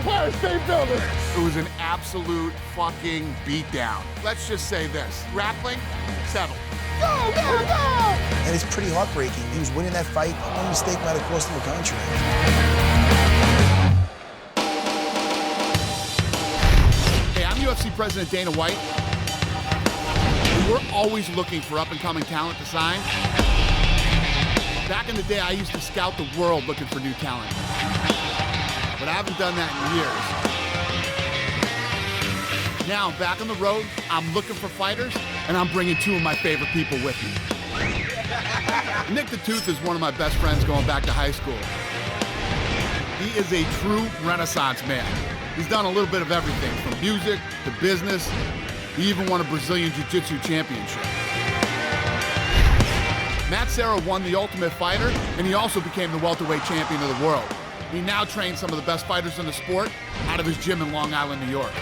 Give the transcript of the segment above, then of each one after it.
Empire State Building. It was an absolute fucking beatdown. Let's just say this, grappling, settled. Go, go, go! And it's pretty heartbreaking. He was winning that fight. One mistake might have cost him a contract. Hey, I'm UFC President Dana White. We're always looking for up-and-coming talent to sign. Back in the day, I used to scout the world looking for new talent. But I haven't done that in years. Now I'm back on the road, I'm looking for fighters, and I'm bringing two of my favorite people with me. Nick the Tooth is one of my best friends going back to high school. He is a true Renaissance man. He's done a little bit of everything, from music to business. He even won a Brazilian Jiu-Jitsu championship. Matt Serra won the Ultimate Fighter, and he also became the welterweight champion of the world. He now trains some of the best fighters in the sport out of his gym in Long Island, New York.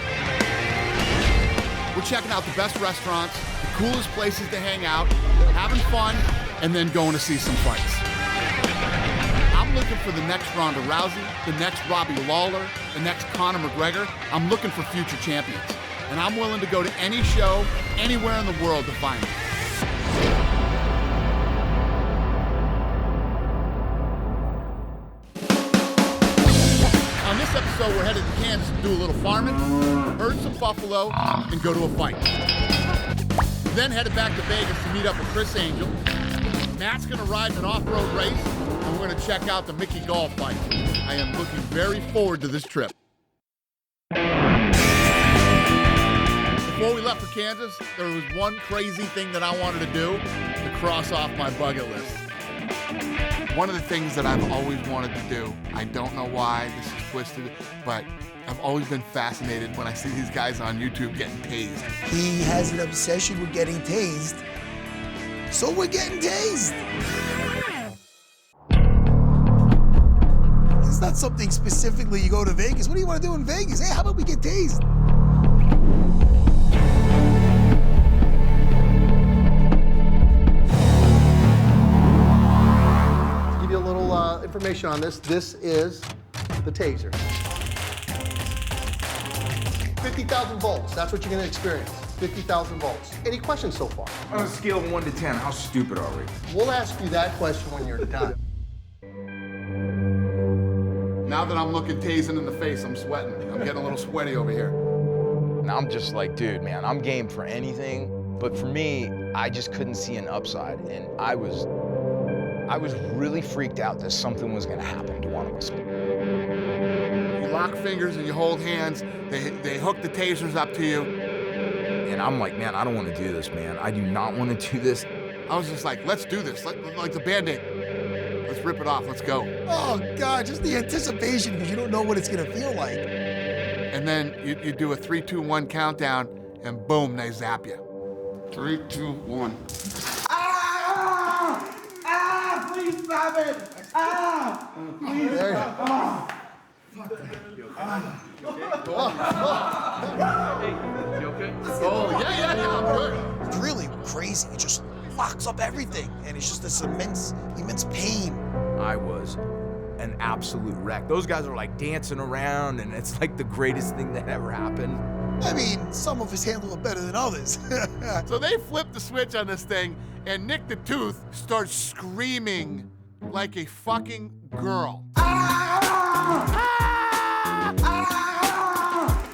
We're checking out the best restaurants, the coolest places to hang out, having fun, and then going to see some fights. I'm looking for the next Ronda Rousey, the next Robbie Lawler, the next Conor McGregor. I'm looking for future champions. And I'm willing to go to any show, anywhere in the world to find them. On this episode, we're headed to Kansas to do a little farming, herd some buffalo, and go to a fight. Then headed back to Vegas to meet up with Criss Angel. Matt's gonna ride an off-road race, and we're gonna check out the Mickey Gall fight. I am looking very forward to this trip. Before we left for Kansas, there was one crazy thing that I wanted to do to cross off my bucket list. One of the things that I've always wanted to do, I don't know why this is twisted, but I've always been fascinated when I see these guys on YouTube getting tased. He has an obsession with getting tased, so we're getting tased. It's not something specifically you go to Vegas. What do you want to do in Vegas? Hey, how about we get tased? Give you a little information on this. This is the taser. 50,000 volts, that's what you're gonna experience. 50,000 volts. Any questions so far? On a scale of 1 to 10, how stupid are we? We'll ask you that question when you're done. Now that I'm looking tasing in the face, I'm sweating. I'm getting a little sweaty over here. And I'm just like, dude, man, I'm game for anything. But for me, I just couldn't see an upside. And I was really freaked out that something was gonna happen to one of us. You lock fingers and you hold hands. They hook the tasers up to you. And I'm like, man, I don't wanna do this, man. I do not wanna do this. I was just like, let's do this. Like the Band-Aid. Let's rip it off, let's go. Oh, God, just the anticipation, because you don't know what it's gonna feel like. And then you do a 3, 2, 1 countdown, and boom, they zap you. 3, 2, 1. Ah! Ah! Please stop it! Ah! Please There you go. stop. Oh, yeah, I'm good. It's really crazy. It just locks up everything, and it's just this immense pain. I was an absolute wreck. Those guys are like dancing around, and it's like the greatest thing that ever happened. I mean, some of us handle it better than others. So they flip the switch on this thing, and Nick the Tooth starts screaming like a fucking girl.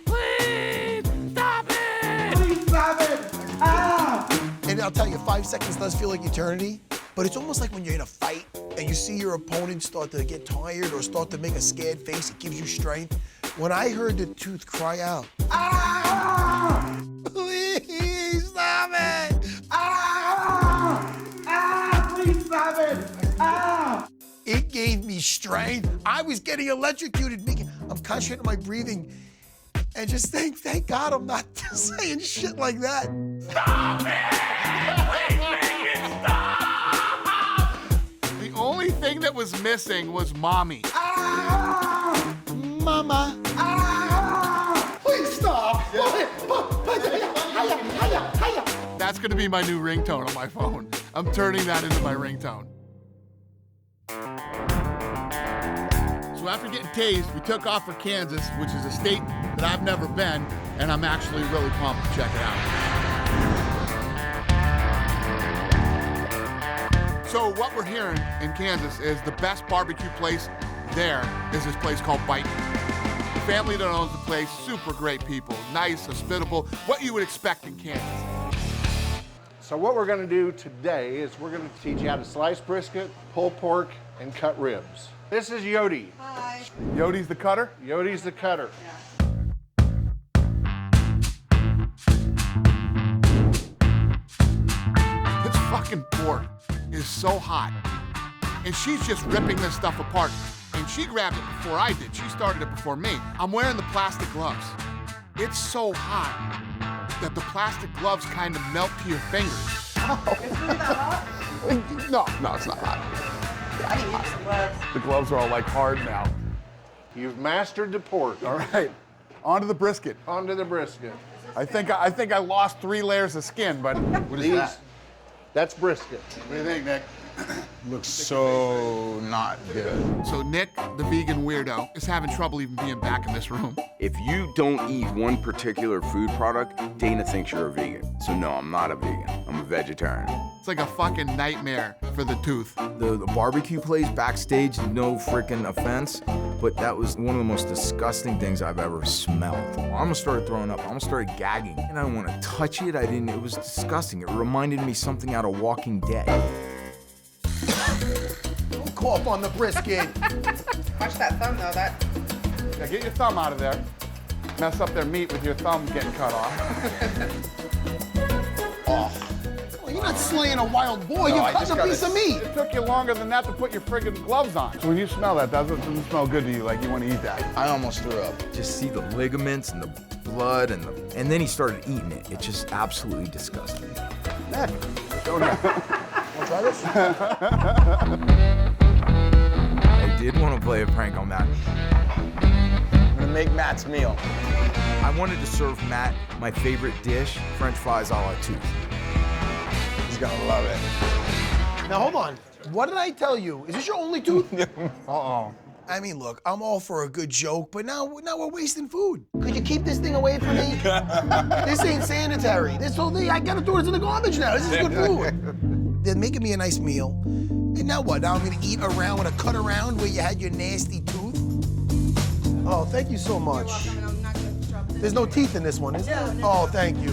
Please stop it! Please stop it! Ah! And I'll tell you, 5 seconds does feel like eternity, but it's almost like when you're in a fight and you see your opponent start to get tired or start to make a scared face, it gives you strength. When I heard the Tooth cry out, Ah! please stop it! Ah! Ah! Please stop it! Ah! It gave me strength. I was getting electrocuted. I'm concentrating on my breathing and just think, thank God I'm not saying shit like that. Stop it! Please make it stop! The only thing that was missing was Mommy. Ah! Mama. Ah! Please stop! That's gonna be my new ringtone on my phone. I'm turning that into my ringtone. So So after getting tased, we took off for Kansas, which is a state that I've never been, and I'm actually really pumped to check it out. So what we're hearing in Kansas is the best barbecue place there is this place called Bite. The family that owns the place, super great people, nice, hospitable, what you would expect in Kansas. So what we're gonna do today is we're gonna teach you how to slice brisket, pull pork, and cut ribs. This is Yodi. Hi. Yodi's the cutter? Yodi's the cutter. This fucking pork is so hot. And she's just ripping this stuff apart. And she grabbed it before I did. She started it before me. I'm wearing the plastic gloves. It's so hot that the plastic gloves kind of melt to your fingers. It's really that hot? No, it's not hot. I need some gloves. The gloves are all like hard now. You've mastered the pork. All right, on to the brisket. Onto the brisket. I think I lost 3 layers of skin, but what is that? That's brisket. What do you think, Nick? Looks so not good. So Nick, the vegan weirdo, is having trouble even being back in this room. If you don't eat one particular food product, Dana thinks you're a vegan. So no, I'm not a vegan. I'm a vegetarian. It's like a fucking nightmare for the tooth. The barbecue place backstage, no freaking offense, but that was one of the most disgusting things I've ever smelled. I almost started throwing up. I almost started gagging. And I didn't want to touch it. It was disgusting. It reminded me something out of Walking Dead. Don't cough on the brisket. Watch that thumb though, that. Now get your thumb out of there. Mess up their meat with your thumb getting cut off. Well, you're not slaying a wild boy, you're cutting a piece of meat. It took you longer than that to put your friggin' gloves on. So when you smell that, doesn't smell good to you, like you want to eat that. I almost threw up. Just see the ligaments and the blood and then he started eating it. It's just absolutely disgusting. Nick, show Nick. Want to try this? I did want to play a prank on Matt. I'm gonna make Matt's meal. I wanted to serve Matt my favorite dish, French fries a la tooth. He's gonna love it. Now hold on. What did I tell you? Is this your only tooth? Uh-oh. I mean, look, I'm all for a good joke, but now we're wasting food. Could you keep this thing away from me? This ain't sanitary. This whole thing, I gotta throw this in the garbage now. This is good food. They're making me a nice meal. And now what? Now I'm gonna eat around with a cut around where you had your nasty tooth? Oh, thank you so much. You're welcome, and I'm not gonna drop it. There's no teeth in this one, is there? No. Oh, thank you.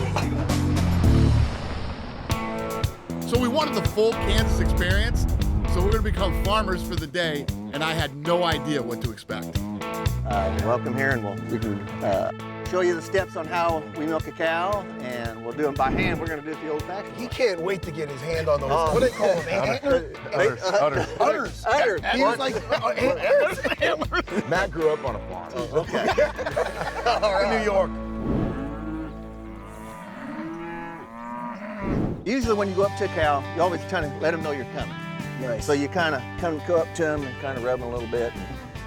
So we wanted the full Kansas experience, so we're gonna become farmers for the day, and I had no idea what to expect. Welcome here, and we can show you the steps on how we milk a cow, and we'll do them by hand. We're going to do it the old-fashioned. He can't wait to get his hand on those. What do they call them? Udders. He was like, antlers. Matt grew up on a farm. Okay. In New York. Usually when you go up to a cow, you always kind of let them know you're coming. Nice. So you kind of go up to them and kind of rub them a little bit.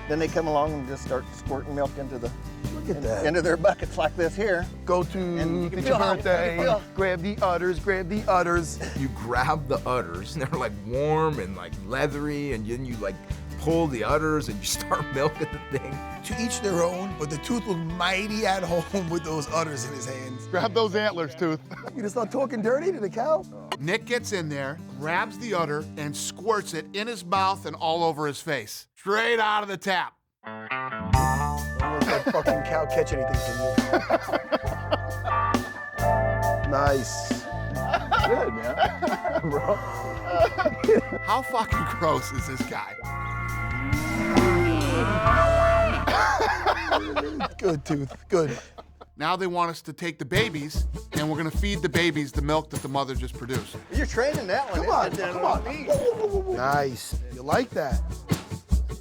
Then they come along and just start squirting milk into the Look at that. into their buckets like this here. Go to And you can it's feel your how- birthday. you can feel- Grab the udders, grab the udders. You grab the udders and they're like warm and like leathery and then you like pull the udders and you start milking the thing. To each their own, but the tooth was mighty at home with those udders in his hands. Grab those antlers, Tooth. You gonna start talking dirty to the cow? Nick gets in there, grabs the udder, and squirts it in his mouth and all over his face. Straight out of the tap. Don't let that fucking cow catch anything from you. Nice. Good, man. Bro. How fucking gross is this guy? Good, Tooth. Good. Now they want us to take the babies, and we're gonna feed the babies the milk that the mother just produced. You're training that one. Come on, isn't it? come on. Nice. You like that?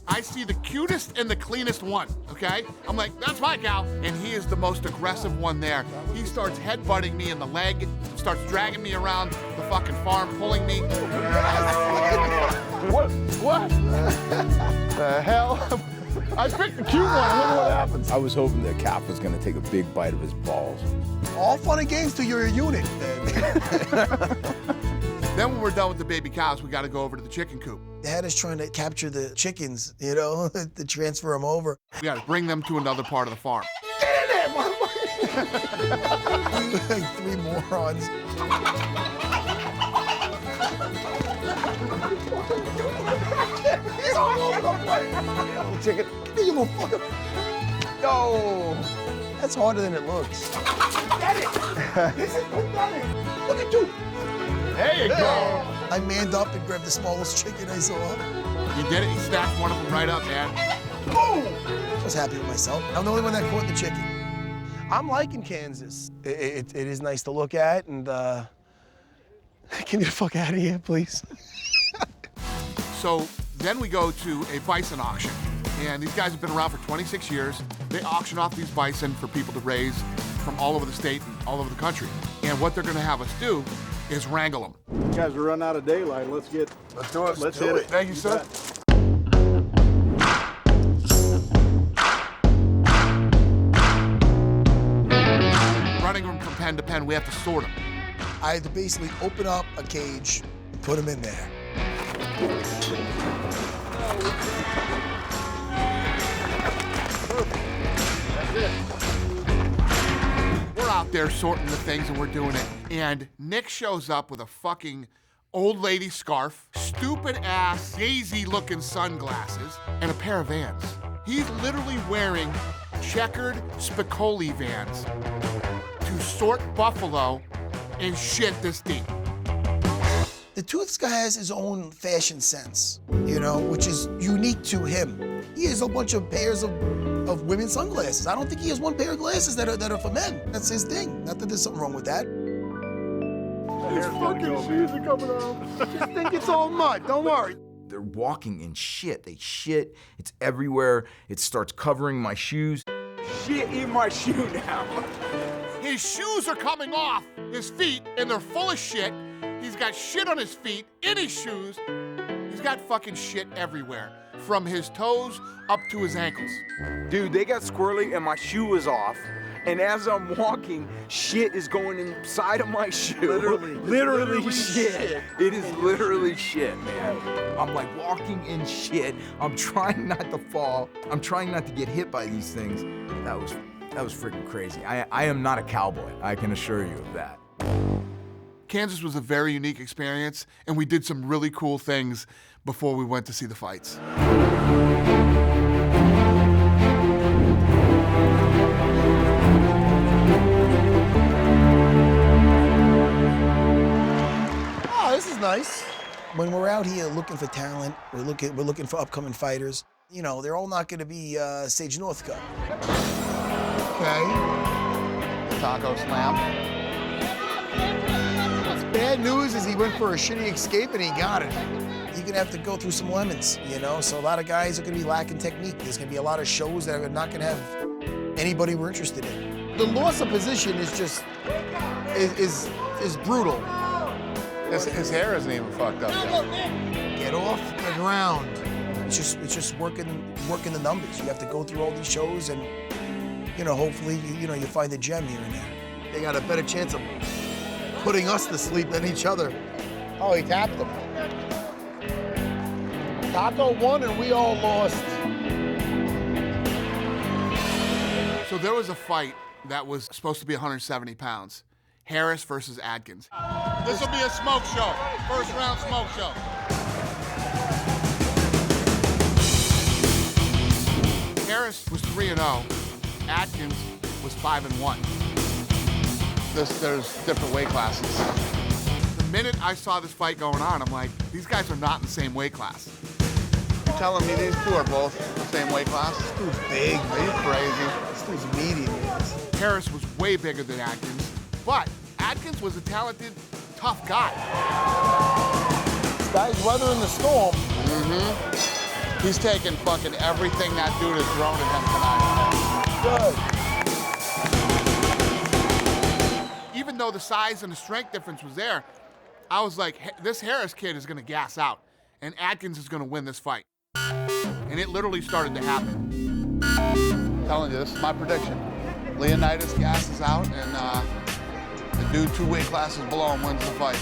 I see the cutest and the cleanest one, okay? I'm like, that's my cow. And he is the most aggressive one there. He starts headbutting me in the leg, starts dragging me around the fucking farm, pulling me. What? The hell? I picked the cute one. Look what happens. I was hoping the calf was gonna take a big bite of his balls. All fun and games till you're a unit. Then when we're done with the baby cows, we gotta go over to the chicken coop. They had us trying to capture the chickens, you know, to transfer them over. We gotta bring them to another part of the farm. Get in there, motherfucker! Like 3 morons. He's all over the place. Little chicken. You little fucker. No. That's harder than it looks. Pathetic. This is pathetic. Look at you. There you go. I manned up and grabbed the smallest chicken I saw. You did it. You snatched one of them right up, man. Boom! I was happy with myself. I'm the only one that caught the chicken. I'm liking Kansas. It is nice to look at, and can you get the fuck out of here, please? So then we go to a bison auction. And these guys have been around for 26 years. They auction off these bison for people to raise from all over the state and all over the country. And what they're gonna have us do is wrangle them. You guys are running out of daylight. Let's do it. Let's hit it. Thank you, sir. Running them from pen to pen, we have to sort them. I had to basically open up a cage and put them in there. We're out there sorting the things and we're doing it. And Nick shows up with a fucking old lady scarf, stupid ass, Daisy looking sunglasses, and a pair of Vans. He's literally wearing checkered Spicoli Vans to sort buffalo and shit this deep. The Tooths guy has his own fashion sense, you know, which is unique to him. He has a bunch of pairs of women's sunglasses. I don't think he has one pair of glasses that are for men. That's his thing. Not that there's something wrong with that. His fucking shoes are coming off. Just think it's all mud. Don't worry. They're walking in shit. They shit. It's everywhere. It starts covering my shoes. Shit in my shoe now. His shoes are coming off his feet and they're full of shit. He's got shit on his feet, in his shoes. He's got fucking shit everywhere, from his toes up to his ankles. Dude, they got squirrely and my shoe was off. And as I'm walking, shit is going inside of my shoe. Literally shit. It is literally shit, man. I'm like walking in shit. I'm trying not to fall. I'm trying not to get hit by these things. That was freaking crazy. I am not a cowboy. I can assure you of that. Kansas was a very unique experience, and we did some really cool things before we went to see the fights. Oh, this is nice. When we're out here looking for talent, we're looking for upcoming fighters. You know, they're all not going to be Sage Northcutt. Okay. Taco slam. Bad news is he went for a shitty escape and he got it. You're gonna have to go through some lemons, you know? So a lot of guys are gonna be lacking technique. There's gonna be a lot of shows that are not gonna have anybody we're interested in. The loss of position is just, is brutal. His hair isn't even fucked up yet. Get off the ground. It's just working the numbers. You have to go through all these shows and, you know, hopefully, you find a gem here and there. They got a better chance of putting us to sleep than each other. Oh, he tapped him. Taco won and we all lost. So there was a fight that was supposed to be 170 pounds. Harris versus Adkins. This will be a smoke show. First round smoke show. Harris was 3-0. Adkins was 5-1. There's different weight classes. The minute I saw this fight going on, I'm like, these guys are not in the same weight class. You're telling me these two are both the same weight class? This dude's big, Are you crazy? This dude's medium. Harris was way bigger than Adkins, but Adkins was a talented, tough guy. This guy's weathering the storm. Mm-hmm. He's taking fucking everything that dude has thrown at him tonight. Good. Even though the size and the strength difference was there, I was like, this Harris kid is gonna gas out, and Adkins is gonna win this fight. And it literally started to happen. I'm telling you, this is my prediction. Leonidas gasses out, and the dude 2 weight classes below him wins the fight.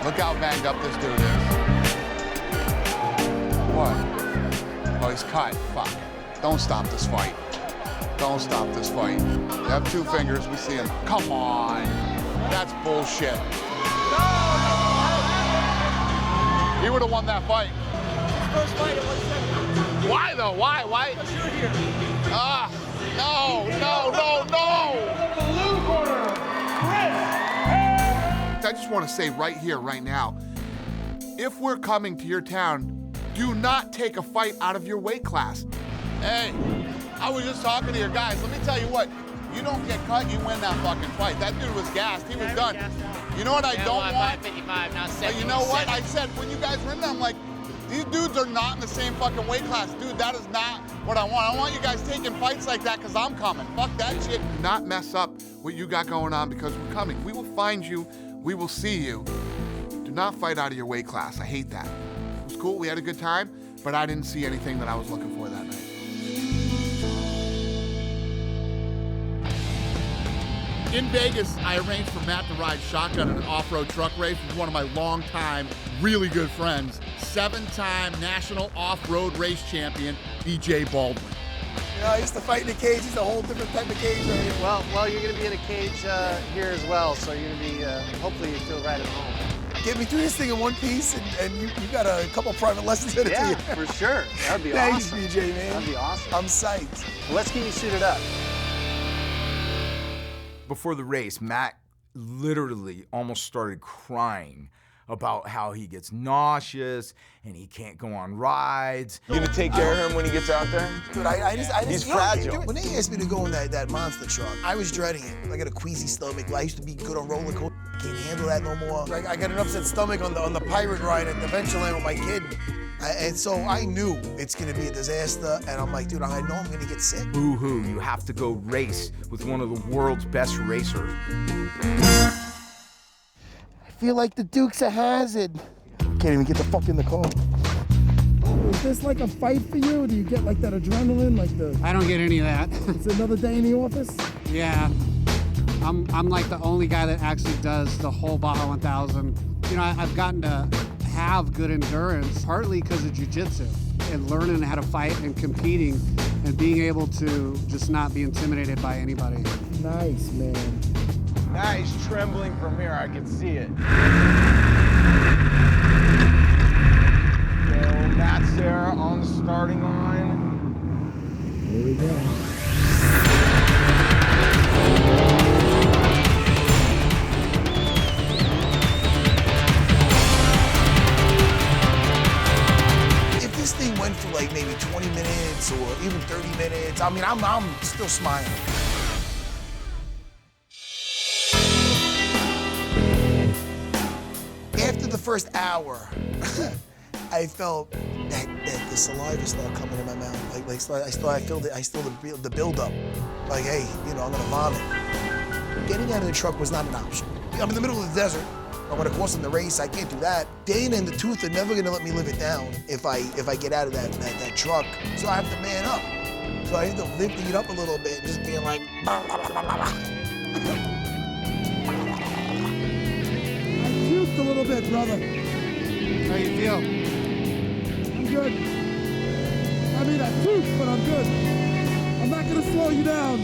Look how banged up this dude is. What? Oh, he's cut. Fuck. Don't stop this fight. Don't stop this fight. You have 2 fingers, we see him. Come on. That's bullshit. He would have won that fight. First fight at 170. Why though? Why? Because you're here. Ah, no. Blue corner, Criss. I just want to say right here, right now, if we're coming to your town, do not take a fight out of your weight class. Hey, I was just talking to your guys. Let me tell you what, you don't get cut, you win that fucking fight. That dude was gassed, he was done. You know what I don't want? 55, now 70. You know what? I said, when you guys were in there, I'm like, these dudes are not in the same fucking weight class. Dude, that is not what I want. I want you guys taking fights like that because I'm coming. Fuck that shit. Do not mess up what you got going on because we're coming. We will find you. We will see you. Do not fight out of your weight class. I hate that. It was cool. We had a good time, but I didn't see anything that I was looking for that night. In Vegas, I arranged for Matt to ride shotgun in an off-road truck race with one of my longtime, really good friends, 7-time national off-road race champion, BJ Baldwin. You know, I used to fight in a cage. He's a whole different type of cage right here. Well, you're going to be in a cage here as well, so you're going to be, hopefully you feel right at home. Get me through this thing in one piece, and you got a couple private lessons in it. Yeah, for sure. That would be Thanks, awesome. BJ, man. That'd be awesome. I'm psyched. Well, let's get you suited up. Before the race, Matt literally almost started crying about how he gets nauseous and he can't go on rides. You gonna take care of him when he gets out there? Dude, I just He's you know, fragile. When they asked me to go in that monster truck, I was dreading it. I got a queasy stomach. I used to be good on roller coasters. Can't handle that no more. I got an upset stomach on the pirate ride at the Adventureland with my kid. And so I knew it's gonna be a disaster, and I'm like, dude, I know I'm gonna get sick. Boo-hoo, you have to go race with one of the world's best racers. I feel like the Duke's a hazard. Can't even get the fuck in the car. Is this like a fight for you? Do you get like that adrenaline, like the? I don't get any of that. It's another day in the office. Yeah. I'm like the only guy that actually does the whole Baja 1000. You know, I've gotten to have good endurance, partly because of jiu-jitsu and learning how to fight and competing and being able to just not be intimidated by anybody. Nice, man. Nah, he's trembling from here, I can see it. So Matt's there on the starting line. Here we go. This thing went for like maybe 20 minutes or even 30 minutes. I mean, I'm still smiling. After the first hour, I felt that the saliva started coming in my mouth. I feel the buildup. Like, hey, you know, I'm gonna vomit. Getting out of the truck was not an option. I'm in the middle of the desert. I'm gonna cost them the race. I can't do that. Dana and the Tooth are never gonna let me live it down if I get out of that truck. So I have to man up. So I end up lifting it up a little bit, just being like. I puked a little bit, brother. How you feel? I'm good. I mean, I puked, but I'm good. I'm not gonna slow you down.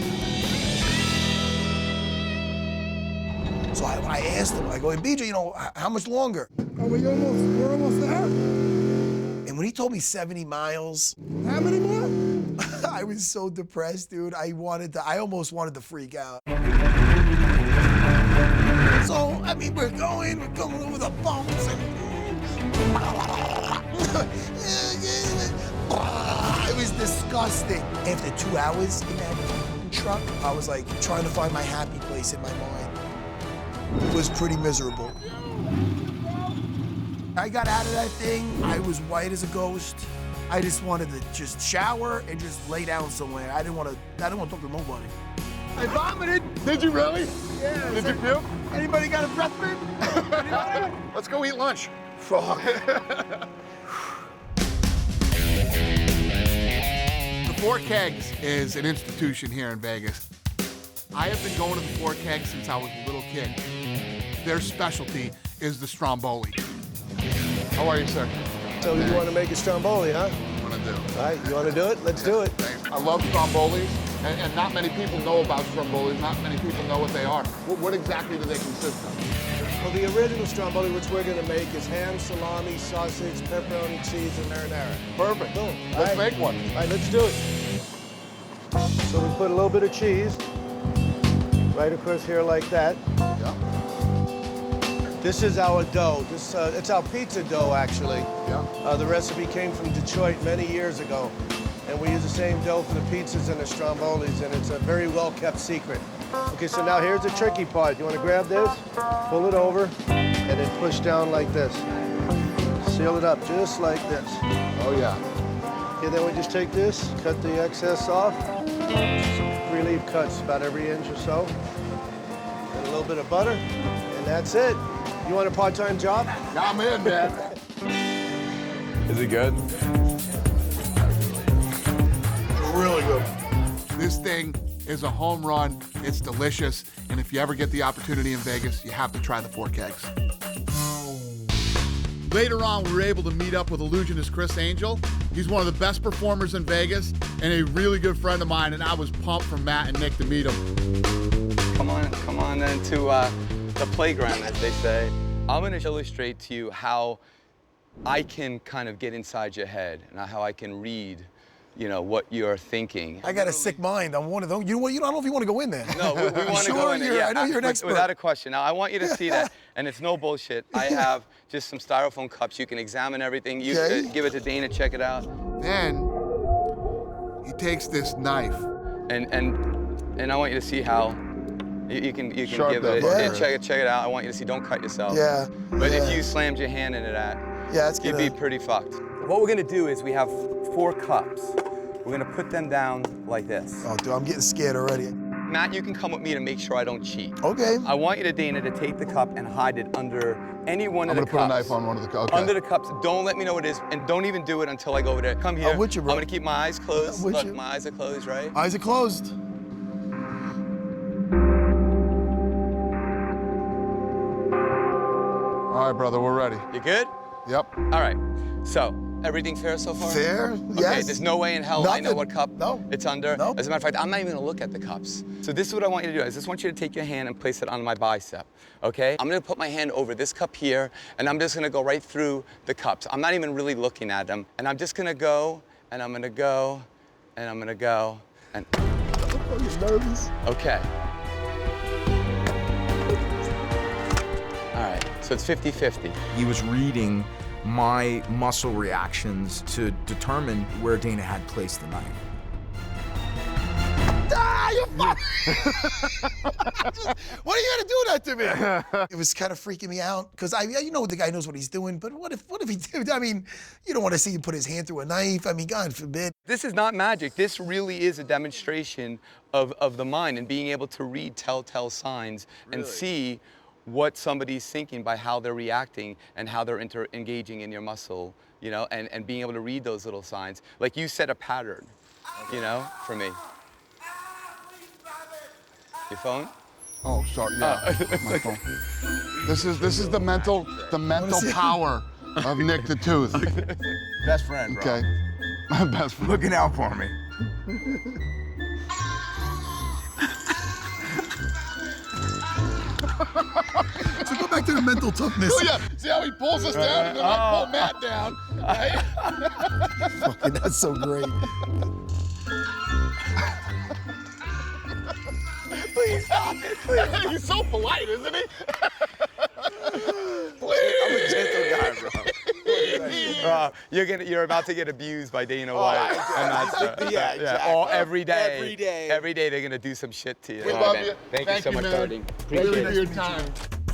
So I asked him, I go, hey, BJ, you know, how much longer? Oh, we're almost there? And when he told me 70 miles. How many more? I was so depressed, dude. I almost wanted to freak out. So, I mean, we're going over the bumps and it was disgusting. After 2 hours in that truck, I was like trying to find my happy place in my mind. It was pretty miserable. I got out of that thing. I was white as a ghost. I just wanted to just shower and just lay down somewhere. I didn't want to talk to nobody. I vomited. Did you really? Yeah. Did you puke? Anybody got a breath mint? Let's go eat lunch. Fuck. The Four Kegs is an institution here in Vegas. I have been going to the Four Kegs since I was a little kid. Their specialty is the Stromboli. How are you, sir? So you want to make a Stromboli, huh? I'm gonna do. All right, you want to do it? Let's do it. Thanks. I love Strombolis, and not many people know about Strombolis. Not many people know what they are. What exactly do they consist of? Well, the original Stromboli, which we're going to make, is ham, salami, sausage, pepperoni, cheese, and marinara. Perfect. Boom. Let's make one. All right, let's do it. So we put a little bit of cheese right across here like that. Yeah. This is our dough. It's our pizza dough, actually. Yeah. The recipe came from Detroit many years ago. And we use the same dough for the pizzas and the Strombolis, and it's a very well-kept secret. Okay, so now here's the tricky part. You want to grab this, pull it over, and then push down like this. Seal it up just like this. Oh, yeah. Okay, then we just take this, cut the excess off. Three-leaf cuts about every inch or so. And a little bit of butter, and that's it. You want a part-time job? Yeah, I'm in, man. Is it good? Really good. This thing is a home run. It's delicious. And if you ever get the opportunity in Vegas, you have to try the 4 kegs. Later on, we were able to meet up with illusionist Criss Angel. He's one of the best performers in Vegas and a really good friend of mine, and I was pumped for Matt and Nick to meet him. Come on into the playground, as they say. I'm gonna illustrate to you how I can kind of get inside your head and how I can read, you know, what you're thinking. I got a sick mind. I'm one of them. You know what? I don't know if you want to go in there. No, we want to go in there. Yeah, I know you're an expert. Without a question. Now, I want you to see that, and it's no bullshit. I have just some styrofoam cups. You can examine everything. You give it to Dana, check it out. Then he takes this knife. And I want you to see how you can Sharp give it. up, Yeah, check it out. I want you to see. Don't cut yourself. Yeah. But if you slammed your hand into that, you'd be pretty fucked. What we're gonna do is we have 4 cups. We're gonna put them down like this. Oh, dude, I'm getting scared already. Matt, you can come with me to make sure I don't cheat. Okay. I want you to, Dana, to take the cup and hide it under any one of the cups. I'm gonna put a knife on one of the cups. Okay. Under the cups. Don't let me know what it is, and don't even do it until I go over there. Come here. I'm with you, bro. I'm gonna keep my eyes closed. I'm with Look, you. my eyes are closed, right? Eyes are closed. All right, brother, we're ready. You good? Yep. All right. So, everything fair so far? Fair, Okay, yes. there's no way in hell I know Nothing. what cup it's under. No. As a matter of fact, I'm not even gonna look at the cups. So this is what I want you to do. I just want you to take your hand and place it on my bicep, okay? I'm gonna put my hand over this cup here, and I'm just gonna go right through the cups. I'm not even really looking at them. And I'm just gonna go, and I'm gonna go, and I'm gonna go, and... I'm nervous. Okay. All right, so it's 50-50. He was reading my muscle reactions to determine where Dana had placed the knife. Ah, you What are you gonna do that to me? It was kind of freaking me out because you know the guy knows what he's doing, but what if he did? I mean, you don't want to see him put his hand through a knife. I mean, God forbid. This is not magic. This really is a demonstration of the mind and being able to read telltale signs and see what somebody's thinking by how they're reacting and how they're engaging in your muscle, you know, and being able to read those little signs. Like you set a pattern, you know, for me. Your phone? Oh, sorry. Yeah, my phone. This is the mental power of Nick the Tooth. Best friend, bro. Okay, my best friend. Looking out for me. So go back to the mental toughness. Oh, yeah. See how he pulls us down and then I pull Matt down, right? Fucking, that's so great. Please stop it, please. He's so polite, isn't he? Please. I'm a gentle guy, bro. You're about to get abused by Dana White. Yeah, exactly. Every day. Every day. Every day they're gonna do some shit to you. We All love right, you. man. Thank you so much, man. Dardy. Thank Appreciate you for your it. time.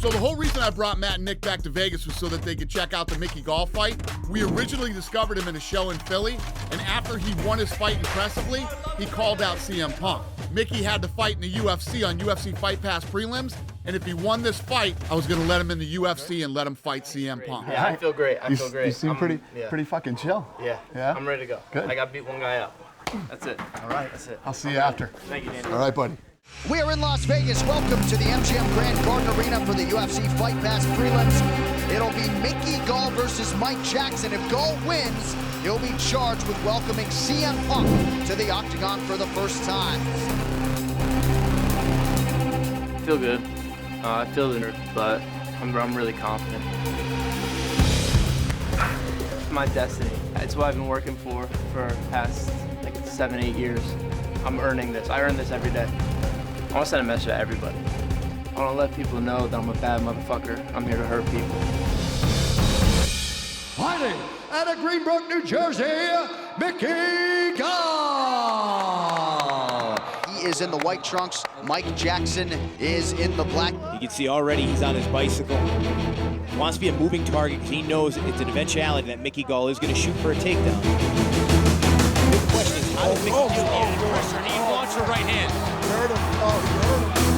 So the whole reason I brought Matt and Nick back to Vegas was so that they could check out the Mickey Gall fight. We originally discovered him in a show in Philly, and after he won his fight impressively, he called out CM Punk. Mickey had to fight in the UFC on UFC Fight Pass prelims, and if he won this fight, I was gonna let him in the UFC and let him fight CM Punk. Yeah, I feel great. I feel great. You seem pretty fucking chill. Yeah. Yeah? I'm ready to go. Good. I got to beat one guy up. That's it. All right. That's it. I'll see you after. Thank you, Danny. All right, buddy. We are in Las Vegas. Welcome to the MGM Grand Garden Arena for the UFC Fight Pass prelims. It'll be Mickey Gall versus Mike Jackson. If Gall wins, he'll be charged with welcoming CM Punk to the octagon for the first time. I feel good. I feel the nerve, but I'm really confident. It's my destiny. It's what I've been working for the past like 7-8 years. I'm earning this. I earn this every day. I want to send a message to everybody. I want to let people know that I'm a bad motherfucker. I'm here to hurt people. Fighting out of Greenbrook, New Jersey, Mickey Gall. He is in the white trunks. Mike Jackson is in the black. You can see already he's on his bicycle. He wants to be a moving target because he knows it's an eventuality that Mickey Gall is going to shoot for a takedown. The question is, how does Mickey Gall get pressure? And he launched a right hand.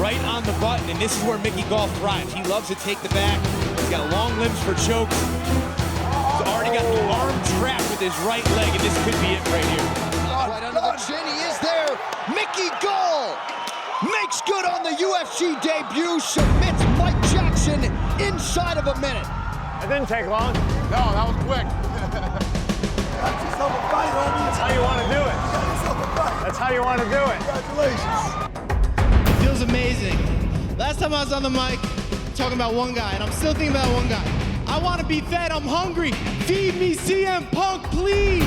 Right on the button, and this is where Mickey Gall thrives. He loves to take the back. He's got long limbs for chokes. He's already got the arm trapped with his right leg, and this could be it right here. Right under the chin, he is there. Mickey Gall makes good on the UFC debut, submits Mike Jackson inside of a minute. It didn't take long. No, that was quick. That's how you want to do it. That's how you want to do it. Congratulations. Feels amazing. Last time I was on the mic talking about one guy, and I'm still thinking about one guy. I want to be fed. I'm hungry. Feed me CM Punk, please.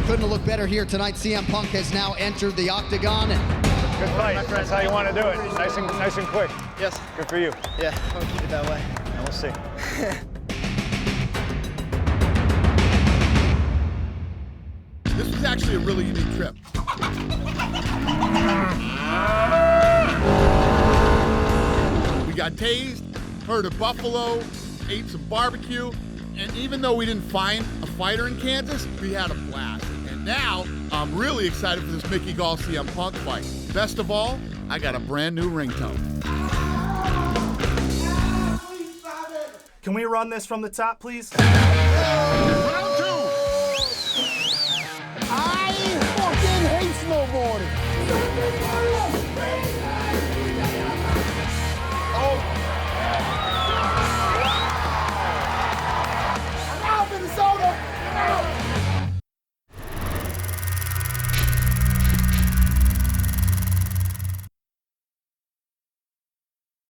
Couldn't look better here tonight. CM Punk has now entered the octagon. Good fight. That's how you want to do it. Nice and quick. Yes. Good for you. Yeah, I'll keep it that way. And we'll see. This was actually a really unique trip. We got tased, heard of buffalo, ate some barbecue, and even though we didn't find a fighter in Kansas, we had a blast. And now, I'm really excited for this Mickey Gall CM Punk fight. Best of all, I got a brand new ringtone. Can we run this from the top, please? Round 2. I fucking hate snowboarding.